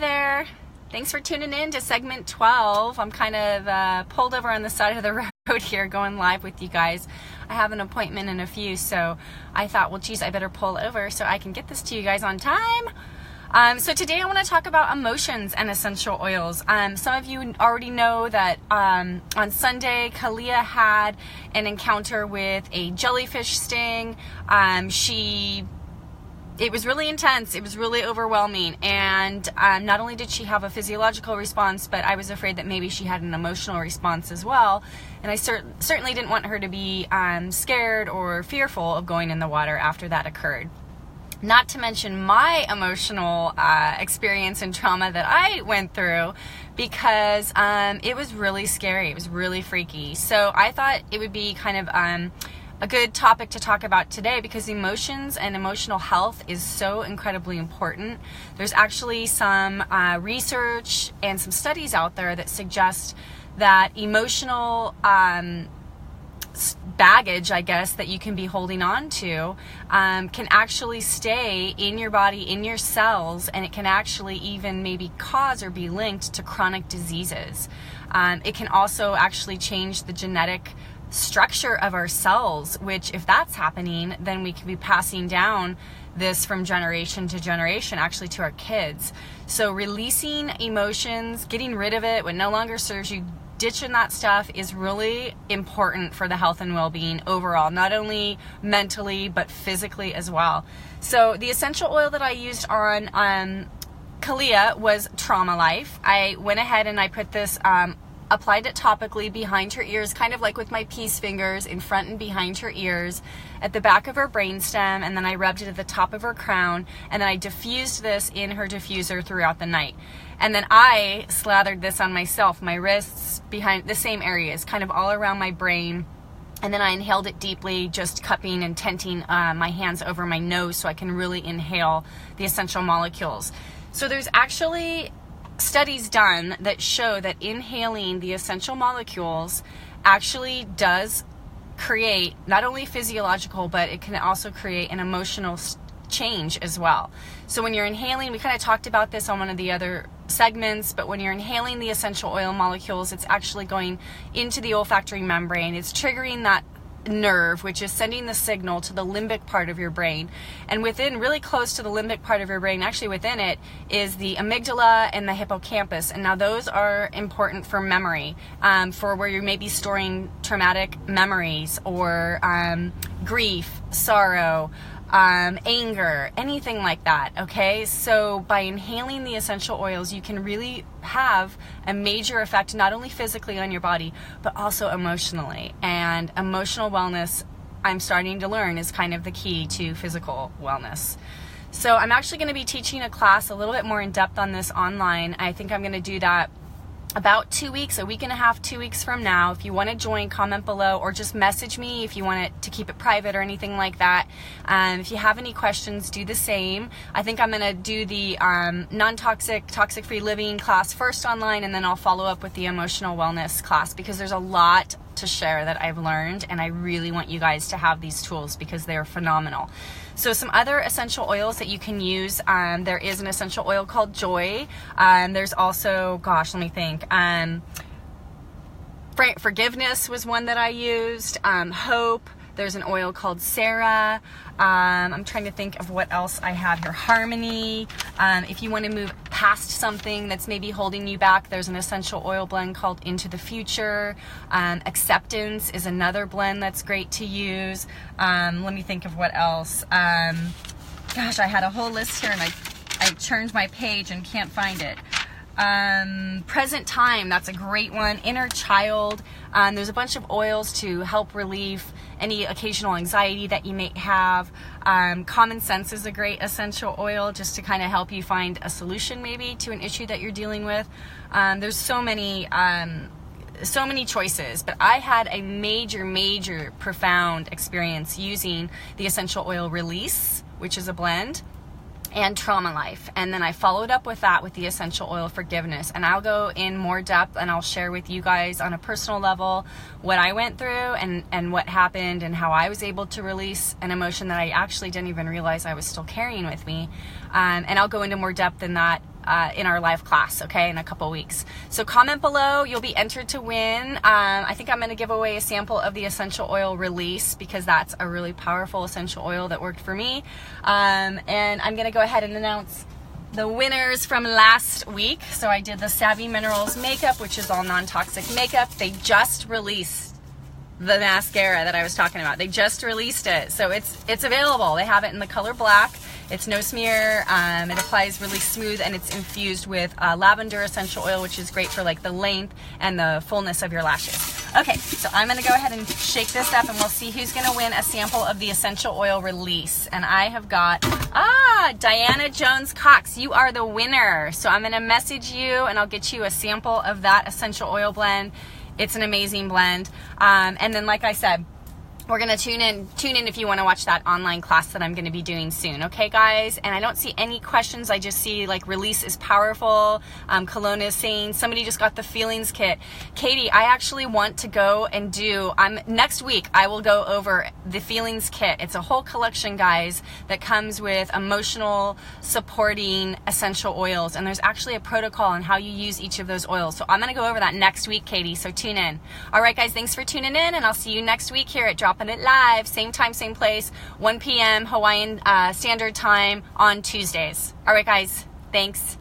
there. Thanks for tuning in to segment 12. I'm kind of pulled over on the side of the road here going live with you guys. I have an appointment in a few, so I thought, well, geez, I better pull over so I can get this to you guys on time. So today I want to talk about emotions and essential oils. Some of you already know that on Sunday, Kalia had an encounter with a jellyfish sting. It was really intense. It was really overwhelming. And not only did she have a physiological response, but I was afraid that maybe she had an emotional response as well. And I certainly didn't want her to be scared or fearful of going in the water after that occurred. Not to mention my emotional experience and trauma that I went through, because it was really scary. It was really freaky. So I thought it would be kind of a good topic to talk about today, because emotions and emotional health is so incredibly important. There's actually some research and some studies out there that suggest that emotional baggage, I guess, that you can be holding on to can actually stay in your body, in your cells, and it can actually even maybe cause or be linked to chronic diseases. It can also actually change the genetic structure of our cells, which if that's happening, then we can be passing down this from generation to generation, actually to our kids. So releasing emotions, getting rid of it when no longer serves you, ditching that stuff is really important for the health and well-being overall, not only mentally but physically as well. So the essential oil that I used on Kalia was Trauma Life. I went ahead and I put this applied it topically behind her ears, kind of like with my peace fingers, in front and behind her ears, at the back of her brainstem, and then I rubbed it at the top of her crown, and then I diffused this in her diffuser throughout the night. And then I slathered this on myself, my wrists, behind the same areas, kind of all around my brain. And then I inhaled it deeply, just cupping and tenting my hands over my nose so I can really inhale the essential molecules. So there's actually studies done that show that inhaling the essential molecules actually does create not only physiological, but it can also create an emotional change as well. So when you're inhaling, we kind of talked about this on one of the other segments, but when you're inhaling the essential oil molecules, it's actually going into the olfactory membrane. It's triggering that nerve, which is sending the signal to the limbic part of your brain. And within, really close to the limbic part of your brain, actually within it, is the amygdala and the hippocampus. And now those are important for memory, for where you may be storing traumatic memories or grief, sorrow, anger, anything like that. Okay, so by inhaling the essential oils, you can really have a major effect, not only physically on your body, but also emotionally. And emotional wellness, I'm starting to learn, is kind of the key to physical wellness. So I'm actually going to be teaching a class a little bit more in depth on this online. I think I'm going to do that about 2 weeks, a week and a half, 2 weeks from now. If you want to join, comment below, or just message me if you want it to keep it private or anything like that. If you have any questions, do the same. I think I'm going to do the non-toxic, toxic-free living class first online, and then I'll follow up with the emotional wellness class, because there's a lot to share that I've learned, and I really want you guys to have these tools because they're phenomenal. So some other essential oils that you can use, there is an essential oil called Joy. There's also, let me think, Forgiveness was one that I used, Hope. There's an oil called Sarah. I'm trying to think of what else I have here. Harmony. If you want to move past something that's maybe holding you back, there's an essential oil blend called Into the Future. Acceptance is another blend that's great to use. Let me think of what else. I had a whole list here, and I turned my page and can't find it. Present Time, that's a great one. Inner Child. There's a bunch of oils to help relieve any occasional anxiety that you may have. Common Sense is a great essential oil, just to kind of help you find a solution maybe to an issue that you're dealing with. There's so many choices, but I had a major profound experience using the essential oil Release, which is a blend, and Trauma Life. And then I followed up with that with the essential oil Forgiveness. And I'll go in more depth, and I'll share with you guys on a personal level what I went through and what happened, and how I was able to release an emotion that I actually didn't even realize I was still carrying with me. And I'll go into more depth in that in our live class, okay, in a couple weeks. So comment below. You'll be entered to win. I think I'm going to give away a sample of the essential oil release because that's a really powerful essential oil that worked for me. And I'm going to go ahead and announce the winners from last week. So I did the Savvy Minerals makeup, which is all non-toxic makeup. They just released the mascara that I was talking about. They just released it. So it's available. They have it in the color black. It's no smear. It applies really smooth, and it's infused with lavender essential oil, which is great for like the length and the fullness of your lashes. Okay, so I'm going to go ahead and shake this up, and we'll see who's going to win a sample of the essential oil release. And I have got, Diana Jones Cox, you are the winner. So I'm going to message you, and I'll get you a sample of that essential oil blend. It's an amazing blend. And then, like I said, we're going to tune in if you want to watch that online class that I'm going to be doing soon. Okay, guys? And I don't see any questions. I just see like release is powerful. Kelowna is saying somebody just got the feelings kit. Katie, I actually want to go and next week I will go over the feelings kit. It's a whole collection, guys, that comes with emotional supporting essential oils. And there's actually a protocol on how you use each of those oils. So I'm going to go over that next week, Katie. So tune in. All right, guys, thanks for tuning in, and I'll see you next week here at Droppin' It Live, same time, same place, 1 p.m. Hawaiian Standard Time on Tuesdays. All right, guys, thanks.